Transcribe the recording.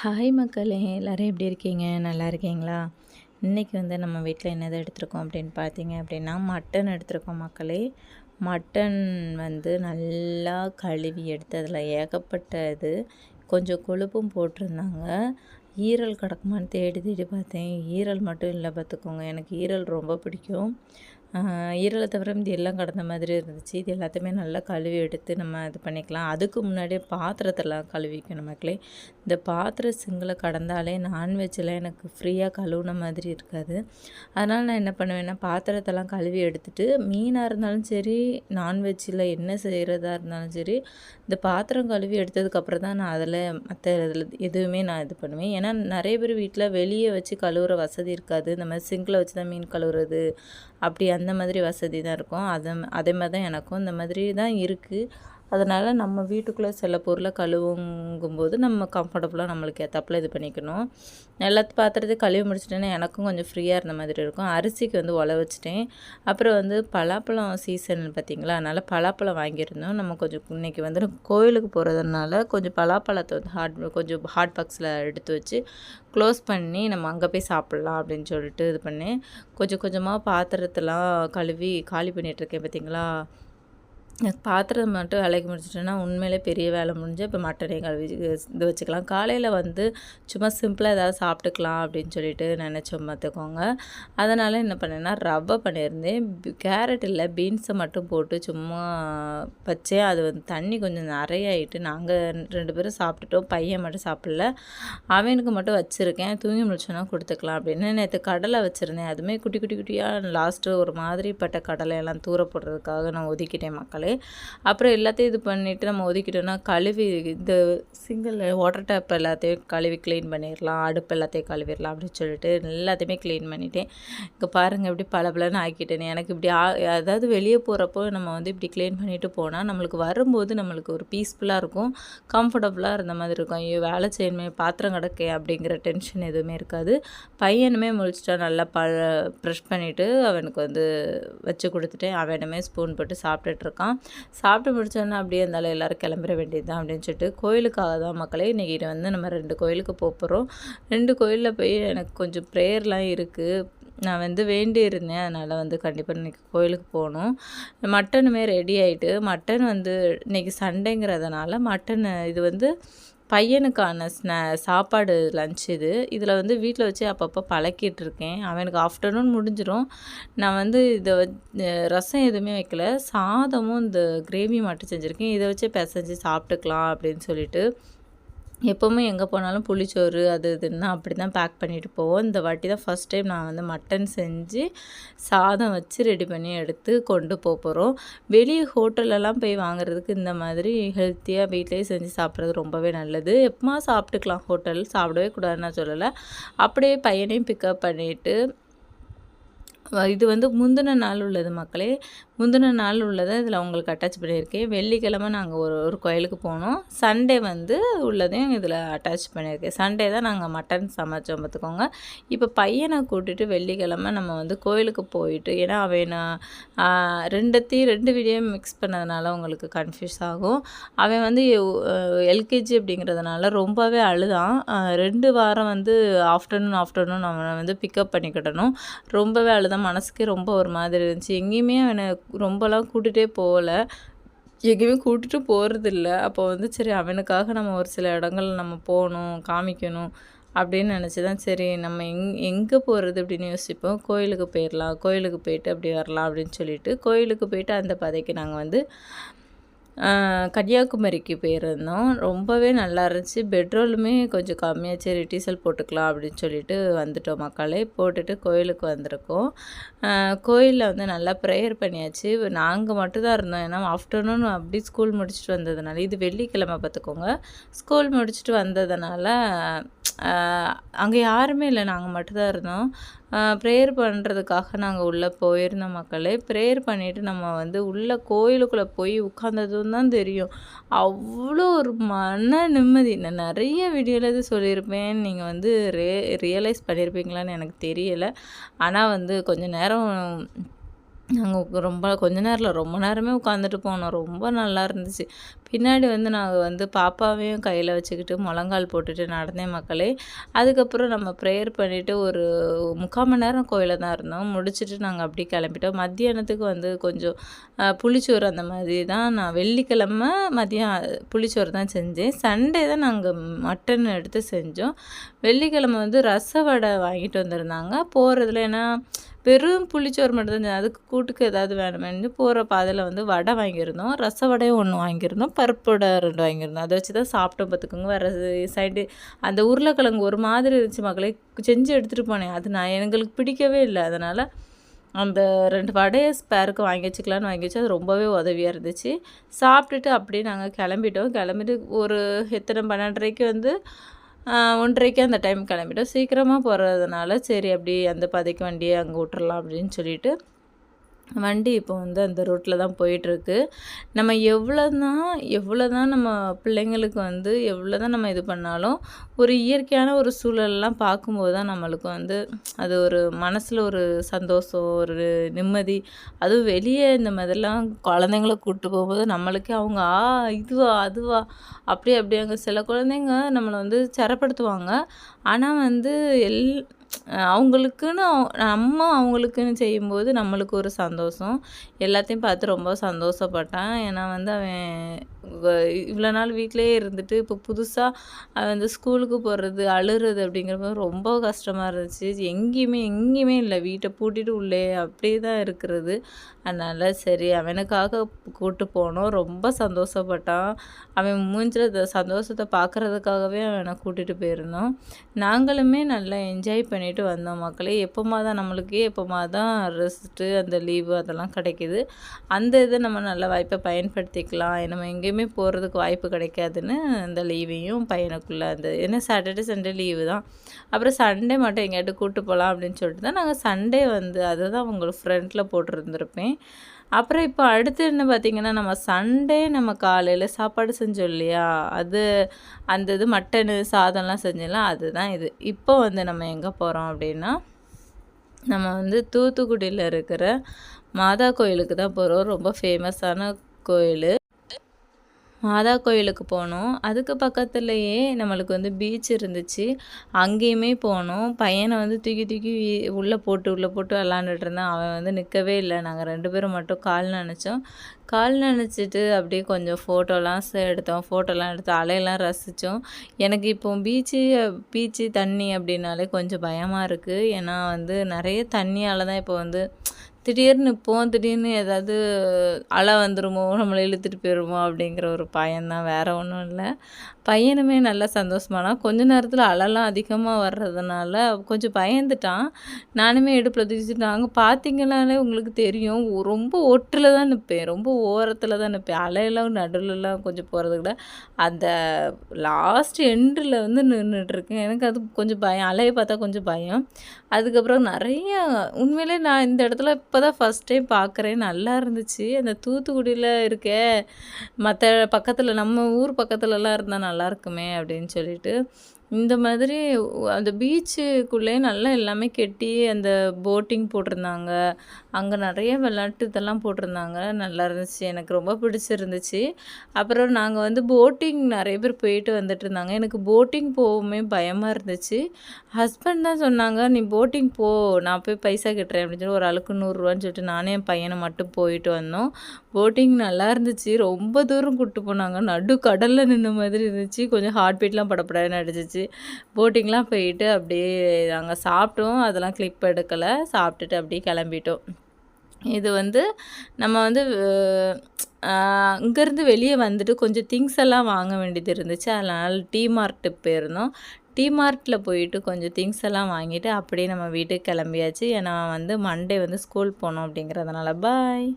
Hi மக்களே, எல்லோரும் எப்படி இருக்கீங்க? நல்லா இருக்கீங்களா? இன்றைக்கி நம்ம வீட்டில் என்னது எடுத்திருக்கோம் அப்படின்னு பார்த்தீங்க அப்படின்னா, மட்டன் எடுத்திருக்கோம் மக்களே. மட்டன் நல்லா கழுவி எடுத்து அதில் ஏகப்பட்ட இது கொஞ்சம் கொழுப்பும் போட்டிருந்தாங்க. ஈரல் கிடக்குமான்னு தேடி தேடி பார்த்தேன். ஈரல் மட்டும் இல்லை பார்த்துக்கோங்க. எனக்கு ஈரல் ரொம்ப பிடிக்கும். ஈரலை தவிர இது எல்லாம் கடந்த மாதிரி இருந்துச்சு. இது எல்லாத்தையுமே நல்லா கழுவி எடுத்து நம்ம இது பண்ணிக்கலாம். அதுக்கு முன்னாடியே பாத்திரத்தெல்லாம் கழுவிக்கணும் மக்களே. இந்த பாத்திர சிங்கில் கடந்தாலே நான்வெஜ்ஜில் எனக்கு ஃப்ரீயாக கழுவுன மாதிரி இருக்காது. அதனால் நான் என்ன பண்ணுவேன்னா, பாத்திரத்தெல்லாம் கழுவி எடுத்துகிட்டு மீனாக இருந்தாலும் சரி, நான்வெஜ்ஜில் என்ன செய்கிறதா இருந்தாலும் சரி, இந்த பாத்திரம் கழுவி எடுத்ததுக்கப்புறம் தான் நான் அதில் மற்ற இதில் எதுவுமே நான் இது பண்ணுவேன். ஏன்னா நிறைய பேர் வீட்டில் வெளியே வச்சு கழுவுற வசதி இருக்காது. இந்த மாதிரி சிங்கில் வச்சு தான் மீன் கழுவுறது அப்படி அந்த மாதிரி வசதி தான் இருக்கும். அதே மாதிரி தான் எனக்கும் இந்த மாதிரி தான் இருக்குது. அதனால் நம்ம வீட்டுக்குள்ளே சில பொருளை கழுவுங்கும்போது நம்ம கம்ஃபர்டபுளாக நம்மளுக்கு ஏற்றாப்புல இது பண்ணிக்கணும். எல்லாத்து பாத்திரத்தையும் கழுவி முடிச்சிட்டேன்னா எனக்கும் கொஞ்சம் ஃப்ரீயாக இருந்த மாதிரி இருக்கும். அரிசிக்கு உல வச்சுட்டேன். அப்புறம் பலாப்பழம் சீசன் பார்த்திங்களா, அதனால் பலாப்பழம் வாங்கியிருந்தோம். நம்ம கொஞ்சம் இன்றைக்கி கோயிலுக்கு போகிறதுனால கொஞ்சம் பலாப்பழத்தை கொஞ்சம் ஹாட் பாக்ஸில் எடுத்து வச்சு க்ளோஸ் பண்ணி நம்ம அங்கே போய் சாப்பிட்லாம் அப்படின்னு சொல்லிட்டு இது பண்ணேன். கொஞ்சம் கொஞ்சமாக பாத்திரத்தெல்லாம் கழுவி காலி பண்ணிகிட்ருக்கேன் பார்த்திங்களா. பாத்திரம் மட்டும் விலைக்கு முடிச்சிட்டேன்னா உண்மையிலே பெரிய வேலை முடிஞ்சு இப்போ மட்டனே கழுவி இது வச்சுக்கலாம். காலையில் சும்மா சிம்பிளாக ஏதாவது சாப்பிட்டுக்கலாம் அப்படின்னு சொல்லிட்டு நினச்சோம் பார்த்துக்கோங்க. அதனால் என்ன பண்ணேன்னா, ரவை பண்ணியிருந்தேன். கேரட் இல்லை, பீன்ஸை மட்டும் போட்டு சும்மா வச்சேன். அது தண்ணி கொஞ்சம் நிறையாயிட்டு நாங்கள் 2 பேரும் சாப்பிட்டுட்டோம். பையன் மட்டும் சாப்பிடல. அவனுக்கு மட்டும் வச்சுருக்கேன். தூங்கி முடிச்சோன்னா கொடுத்துக்கலாம் அப்படின்னு. நேற்று கடலை வச்சுருந்தேன். அதுவுமே குட்டி குட்டி குட்டியாக லாஸ்ட்டு ஒரு மாதிரிப்பட்ட கடலையெல்லாம் தூர போடுறதுக்காக நான் ஒதுக்கிட்டேன் மக்களே. அப்புறம் எல்லாத்தையும் இது பண்ணிவிட்டு நம்ம ஒதுக்கிட்டோன்னா கழுவி இந்த சிங்கிள் வாட்டர் டேப் எல்லாத்தையும் கழுவி க்ளீன் பண்ணிடலாம். அடுப்பு எல்லாத்தையும் கழுவிடலாம் அப்படின்னு சொல்லிட்டு எல்லாத்தையுமே க்ளீன் பண்ணிட்டேன். இங்கே பாருங்கள் எப்படி பளபளன்னு ஆக்கிட்டேன். எனக்கு இப்படி அதாவது வெளியே போகிறப்போ நம்ம இப்படி க்ளீன் பண்ணிவிட்டு போனால் நம்மளுக்கு வரும்போது நம்மளுக்கு ஒரு பீஸ்ஃபுல்லாக இருக்கும், கம்ஃபர்டபுளாக இருந்த மாதிரி இருக்கும். ஐயோ வேலை செய்யணுமே, பாத்திரம் கிடக்கே அப்படிங்கிற டென்ஷன் எதுவுமே இருக்காது. பையனுமே முழிச்சிட்டா நல்லா ப்ரெஷ் பண்ணிவிட்டு அவனுக்கு வச்சு கொடுத்துட்டேன். அவனுமே ஸ்பூன் போட்டு சாப்பிட்டுட்ருக்கான். சாப்பிட்டு முடிச்சோன்னா அப்படியே இருந்தாலும் எல்லோரும் கிளம்பிட வேண்டியது தான் அப்படின்னு சொல்லிட்டு கோயிலுக்காக தான் மக்களே இன்றைக்கி நம்ம 2 கோயிலுக்கு போகிறோம். 2 கோயிலில் போய் எனக்கு கொஞ்சம் ப்ரேயர்லாம் இருக்குது. நான் வேண்டி இருந்தேன். அதனால் கண்டிப்பாக இன்றைக்கி கோயிலுக்கு போகணும். மட்டனுமே ரெடி ஆகிட்டு, மட்டன் இன்றைக்கி சண்டேங்கிறதுனால மட்டன் இது பையனுக்கான சாப்பாடு லன்ச் இதில் வீட்டில் வச்சு அப்பப்போ பழக்கிட்டுருக்கேன். அவனுக்கு ஆஃப்டர்நூன் முடிஞ்சிடும். நான் இதை ரசம் எதுவுமே வைக்கல, சாதமும் இந்த கிரேவி மட்டும் செஞ்சுருக்கேன். இதை வச்சு பிசைஞ்சு சாப்பிட்டுக்கலாம் அப்படின்னு சொல்லிட்டு. எப்போவுமே எங்கே போனாலும் புளிச்சோறு அது இதுன்னா அப்படி தான் பேக் பண்ணிட்டு போவோம். இந்த வாட்டி தான் ஃபஸ்ட் டைம் நான் மட்டன் செஞ்சு சாதம் வச்சு ரெடி பண்ணி எடுத்து கொண்டு போகிறோம். வெளியே ஹோட்டலெல்லாம் போய் வாங்குறதுக்கு இந்த மாதிரி ஹெல்த்தியாக வீட்டிலேயே செஞ்சு சாப்பிட்றது ரொம்பவே நல்லது. எப்போமா சாப்பிட்டுக்கலாம், ஹோட்டல் சாப்பிடவே கூடாதுன்னு நான் சொல்லலை. அப்படியே பையனையும் பிக்கப் பண்ணிவிட்டு இது முந்தின நாள் உள்ளது மக்களே. முந்தின நாள் உள்ளதை இதில் உங்களுக்கு அட்டாச் பண்ணியிருக்கேன். வெள்ளிக்கிழமை நாங்கள் ஒரு கோயிலுக்கு போனோம். சண்டே உள்ளதையும் இதில் அட்டாச் பண்ணியிருக்கேன். சண்டே தான் நாங்கள் மட்டன் சமைச்சோம் பார்த்துக்கோங்க. இப்போ பையனை கூட்டிகிட்டு வெள்ளிக்கிழமை நம்ம கோயிலுக்கு போயிட்டு, ஏன்னா அவன் 2 வீடியோ மிக்ஸ் பண்ணதுனால உங்களுக்கு கன்ஃபியூஸ் ஆகும். அவன் எல்கேஜி அப்படிங்கிறதுனால ரொம்பவே அழுதான். 2 வாரம் ஆஃப்டர்நூன் அவனை பிக்கப் பண்ணிக்கிடணும். ரொம்பவே அழுதான். மனசுக்கே ரொம்ப ஒரு மாதிரி இருந்துச்சு. எங்கேயுமே அவனை ரொம்பலாம் கூட்டிகிட்டே போகல, எங்கேயுமே கூட்டிகிட்டு போகிறதில்ல. அப்போ சரி அவனுக்காக நம்ம ஒரு சில இடங்கள் நம்ம போகணும், காமிக்கணும் அப்படின்னு நினச்சி தான் சரி நம்ம எங்கே போகிறது அப்படின்னு யோசிப்போம். கோயிலுக்கு போயிடலாம், கோயிலுக்கு போயிட்டு அப்படி வரலாம் அப்படின்னு சொல்லிட்டு கோயிலுக்கு போயிட்டு அந்த பாதைக்கு நாங்கள் கன்னியாகுமரிக்கு போயிருந்தோம். ரொம்பவே நல்லா இருந்துச்சு. பெட்ரோலுமே கொஞ்சம் கம்மியாக சரி டீசல் போட்டுக்கலாம் அப்படின்னு சொல்லிட்டு வந்துட்டோம் மக்களே. போட்டுட்டு கோயிலுக்கு வந்திருக்கோம். கோயிலில் நல்லா ப்ரேயர் பண்ணியாச்சு. நாங்கள் மட்டும்தான் இருந்தோம். ஏன்னா ஆஃப்டர்நூன் அப்படி ஸ்கூல் முடிச்சுட்டு வந்ததுனால, இது வெள்ளிக்கிழமை பார்த்துக்கோங்க. ஸ்கூல் முடிச்சுட்டு வந்ததுனால அங்கே யாருமே இல்லை, நாங்கள் மட்டும்தான் இருந்தோம். ப்ரேயர் பண்ணுறதுக்காக நாங்கள் உள்ளே போயிருந்தோம் மக்களே. ப்ரேயர் பண்ணிவிட்டு நம்ம உள்ளே கோயிலுக்குள்ளே போய் உட்காந்ததும் தான் தெரியும், அவ்வளோ ஒரு மன நிம்மதி. நான் நிறைய வீடியோவில் இது சொல்லியிருப்பேன். நீங்கள் ரியலைஸ் பண்ணியிருப்பீங்களான்னு எனக்கு தெரியலை. ஆனால் கொஞ்சம் நேரம் நாங்கள் ரொம்ப கொஞ்ச நேரம் ரொம்ப நேரமே உட்காந்துட்டு போனோம். ரொம்ப நல்லா இருந்துச்சு. பின்னாடி வந்து நாங்கள் வந்து பாப்பாவையும் கையில் வச்சுக்கிட்டு முழங்கால் போட்டுட்டு நடந்தேன் மக்களே. அதுக்கப்புறம் நம்ம ப்ரேயர் பண்ணிவிட்டு ஒரு 3/4 மணி நேரம் கோயிலில் தான் இருந்தோம். முடிச்சுட்டு நாங்கள் அப்படி கிளம்பிட்டோம். மத்தியானத்துக்கு வந்து கொஞ்சம் புளிச்சோறு அந்த மாதிரி தான். நான் வெள்ளிக்கிழமை மதியம் புளிச்சோறு தான் செஞ்சேன். சண்டே தான் நாங்கள் மட்டன் எடுத்து செஞ்சோம். வெள்ளிக்கிழமை வந்து ரச வடை வாங்கிட்டு வந்திருந்தாங்க. போகிறதுல ஏன்னா வெறும் புளிச்சோறு மட்டும் தான். அதுக்கு கூட்டுக்கு ஏதாவது வேணுமேன்னு போகிற பாதையில் வந்து வடை வாங்கியிருந்தோம். ரச வடையும் 1 வாங்கியிருந்தோம். பருப்பு வடை 2 வாங்கியிருந்தோம். அதை வச்சு தான் சாப்பிட்டோம் பார்த்துக்கோங்க. வேறு சைடு அந்த உருளைக்கிழங்கு ஒரு மாதிரி இருந்துச்சு மக்களே. செஞ்சு எடுத்துகிட்டு போனேன். அது எங்களுக்கு பிடிக்கவே இல்லை. அதனால் அந்த 2 வடையை ஸ்பேருக்கு வாங்கி வச்சுக்கலான்னு வாங்கி வச்சு அது ரொம்பவே உதவியாக இருந்துச்சு. சாப்பிட்டுட்டு அப்படியே நாங்கள் கிளம்பிட்டோம். கிளம்பிட்டு ஒரு எத்தனை 12:30க்கு வந்து 1:30க்கு அந்த டைம் கிளம்பிட்டோம். சீக்கிரமாக போகிறதுனால சரி அப்படி அந்த பாதைக்கு வண்டியை அங்கே விட்டுறலாம் அப்படின்னு சொல்லிட்டு வண்டி இப்போ வந்து அந்த ரூட்டில் தான் போயிட்டுருக்கு. நம்ம எவ்வளோ தான் நம்ம பிள்ளைங்களுக்கு வந்து எவ்வளோ தான் நம்ம இது பண்ணாலும் ஒரு இயற்கையான ஒரு சூழலெலாம் பார்க்கும்போது தான் நம்மளுக்கு வந்து அது ஒரு மனசில் ஒரு சந்தோஷம், ஒரு நிம்மதி. அதுவும் வெளியே இந்த மாதிரிலாம் குழந்தைங்கள கூப்பிட்டு போகும்போது நம்மளுக்கே அவங்க இதுவா அதுவா அப்படி அங்கே சில குழந்தைங்க நம்மளை வந்து சிரப்படுத்துவாங்க. ஆனால் வந்து அவங்களுக்குன்னு நம்ம அவங்களுக்குன்னு செய்யும்போது நம்மளுக்கு ஒரு சந்தோஷம். எல்லாத்தையும் பார்த்து ரொம்ப சந்தோஷப்பட்டேன். ஏன்னா வந்து அவன் இவ்வளோ நாள் வீட்டிலேயே இருந்துட்டு இப்போ புதுசாக அவன் வந்து ஸ்கூலுக்கு போகிறது அழுறது அப்படிங்கிறப்ப ரொம்ப கஷ்டமாக இருந்துச்சு. எங்கேயுமே இல்லை. வீட்டை பூட்டிட்டு உள்ளே அப்படியே தான் இருக்கிறது. அதனால் சரி அவனுக்காக கூப்பிட்டு போனோம். ரொம்ப சந்தோஷப்பட்டான். அவன் மூஞ்சில் சந்தோஷத்தை பார்க்குறதுக்காகவே அவனை கூட்டிகிட்டு போயிருந்தோம். நாங்களுமே நல்லா என்ஜாய் பண்ணிட்டு வந்தோம் மக்களே. எப்போமா தான் ரெஸ்ட்டு அந்த லீவு அதெல்லாம் கிடைக்கிது. அந்த இதை நம்ம நல்ல வாய்ப்பை பயன்படுத்திக்கலாம். நம்ம எங்கேயுமே போகிறதுக்கு வாய்ப்பு கிடைக்காதுன்னு இந்த லீவையும் பையனுக்குள்ளே ஏன்னா சாட்டர்டே சண்டே லீவு தான். அப்புறம் சண்டே மட்டும் எங்கேயாட்டு கூப்பிட்டு போகலாம் அப்படின்னு சொல்லிட்டு தான் நாங்கள் சண்டே வந்து அதை தான் உங்களுக்கு ஃப்ரண்ட்டில் போட்டிருந்துருப்பேன். அப்புறம் இப்போ அடுத்து என்ன பார்த்திங்கன்னா, நம்ம சண்டே நம்ம காலையில் சாப்பாடு செஞ்சோம் இல்லையா, அந்த இது மட்டனு சாதம்லாம் செஞ்சோம்ல, அதுதான் இது. இப்போ வந்து நம்ம எங்கே போகிறோம் அப்படின்னா, நம்ம வந்து தூத்துக்குடியில் இருக்கிற மாதா கோயிலுக்கு தான் போகிறோம். ரொம்ப ஃபேமஸான கோயில். மாதா கோயிலுக்கு போனோம். அதுக்கு பக்கத்துலேயே நம்மளுக்கு வந்து பீச் இருந்துச்சு. அங்கேயுமே போனோம். பையனை வந்து தூக்கி உள்ளே போட்டு விளாண்டுட்டு இருந்தான். அவன் வந்து நிற்கவே இல்லை. நாங்கள் 2 பேரும் மட்டும் கால் நனைச்சோம். கால் நனைச்சிட்டு அப்படியே கொஞ்சம் ஃபோட்டோலாம் எடுத்தோம். ஃபோட்டோலாம் எடுத்து அலையெல்லாம் ரசித்தோம். எனக்கு இப்போ பீச்சு தண்ணி அப்படின்னாலே கொஞ்சம் பயமாக இருக்குது. ஏன்னா வந்து நிறைய தண்ணியால் தான் இப்போ வந்து திடீர்னு ஏதாவது அலை வந்துருமோ, நம்மளை இழுத்துட்டு போயிருமோ அப்படிங்கிற ஒரு பயம்தான், வேறு ஒன்றும் இல்லை. பையனுமே நல்லா சந்தோஷமானா. கொஞ்ச நேரத்தில் அலைலாம் அதிகமாக வர்றதுனால கொஞ்சம் பயந்துட்டான். நானுமே இடுப்பில் தூக்கிட்டு அங்கே பார்த்தீங்கனாலே உங்களுக்கு தெரியும், ரொம்ப ஒட்டில் தான் நிற்பேன், ரொம்ப ஓரத்தில் தான் நிற்பேன். அலையெல்லாம் நடுவில்லாம் கொஞ்சம் போகிறது கூட அந்த லாஸ்ட் எண்டில் வந்து நின்றுட்டுருக்கேன். எனக்கு அது கொஞ்சம் பயம், அலையை பார்த்தா கொஞ்சம் பயம். அதுக்கப்புறம் நிறைய உண்மையிலே நான் இந்த இடத்துல இப்போ தான் ஃபஸ்ட் டைம் பார்க்குறேன். நல்லா இருந்துச்சு. அந்த தூத்துக்குடியில் மற்ற பக்கத்தில் நம்ம ஊர் பக்கத்துலலாம் இருந்தால் நல்லாயிருக்குமே அப்படின்னு சொல்லிட்டு இந்த மாதிரி அந்த பீச்சுக்குள்ளே நல்லா எல்லாமே கெட்டி அந்த போட்டிங் போட்டிருந்தாங்க. அங்கே நிறைய விளையாட்டு இதெல்லாம் போட்டிருந்தாங்க. நல்லா இருந்துச்சு. எனக்கு ரொம்ப பிடிச்சிருந்துச்சு. அப்புறம் நாங்கள் வந்து போட்டிங் நிறைய பேர் போயிட்டு வந்துட்டு இருந்தாங்க. எனக்கு போட்டிங் போகவுமே பயமாக இருந்துச்சு. ஹஸ்பண்ட் தான் சொன்னாங்க, "நீ போட்டிங் போ, நான் போய் பைசா கட்டுறேன்" அப்படின்னு சொல்லி ஒரு ஆளுக்கு 100 சொல்லிட்டு நானே என் பையனை மட்டும் போயிட்டு வந்தோம். போட்டிங் நல்லா இருந்துச்சு. ரொம்ப தூரம் கூப்பிட்டு போனாங்க. நடு கடலில் நின்ன மாதிரி இருந்துச்சு. கொஞ்சம் ஹார்ட் பீட்லாம் படப்படன்னு அடிச்சிச்சு. போட்டிங்லாம் போயிட்டு அப்படியே நாங்கள் சாப்பிட்டோம். அதெல்லாம் கிளிப் எடுக்கலை. சாப்பிட்டுட்டு அப்படியே கிளம்பிட்டோம். இது வந்து நம்ம வந்து இங்கேருந்து வெளியே வந்துட்டு கொஞ்சம் திங்ஸ் எல்லாம் வாங்க வேண்டியது இருந்துச்சு. அதனால் டிமார்ட்டுக்கு போயிருந்தோம். டிமார்ட்டில் போயிட்டு கொஞ்சம் திங்ஸ் எல்லாம் வாங்கிட்டு அப்படியே நம்ம வீட்டுக்கு கிளம்பியாச்சு. ஏன்னா வந்து மண்டே வந்து ஸ்கூல் போகணும் அப்படிங்கிறதுனால. பாய்.